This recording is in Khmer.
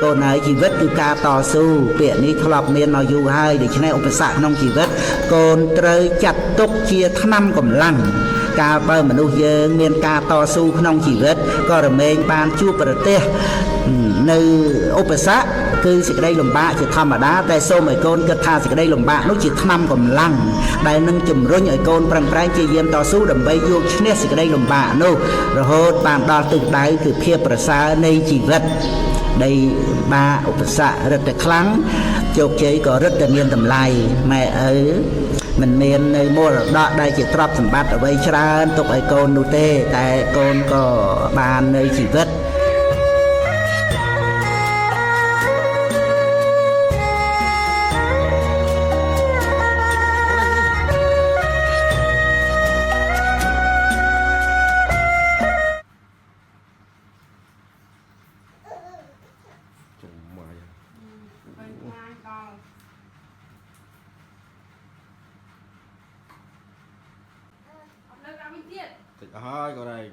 កូនហើយជីវិតគឺការតស៊ូពាក្យនេះធ្លាប់មានមកយូរហើយដូច្នេះឧបសគ្គក្នុងជីវិតកូនត្រូវចាត់ទុកជាថ្នាំកម្លាំងកាលបើមនុស្សយើងមានការតស៊ូក្នុងជីវិតក៏រមែងបានជួបប្រទះនៅឧបសគ្គគឺសេចក្តីលំបាកជាធម្មតាតែសូមឲ្យកូនគិតថាសេចក្តីលំបាកនោះជាថ្នាំកម្លាំងដែលនឹងជំរុញឲ្យកូនប្រឹងប្រែងជាយាមតស៊ូដើម្បីយកឈ្នះសេចក្តីលំបាកនោះរហូតបានដល់ទិសដៅគឺភាពប្រសើរនៃជីវិតនៃបាឧបសគ្គរឹតតែខ្លាំងជោគជ័យក៏រឹតតែមានតម្លៃម៉ែឪមិនមាននៅមរតកដែលជាទ្រព្យសម្បត្តិអ្វីច្រើនទុកឲ្យកូននោះទេតែកូនក៏បាននៅជីវិតThịt hơi còn đây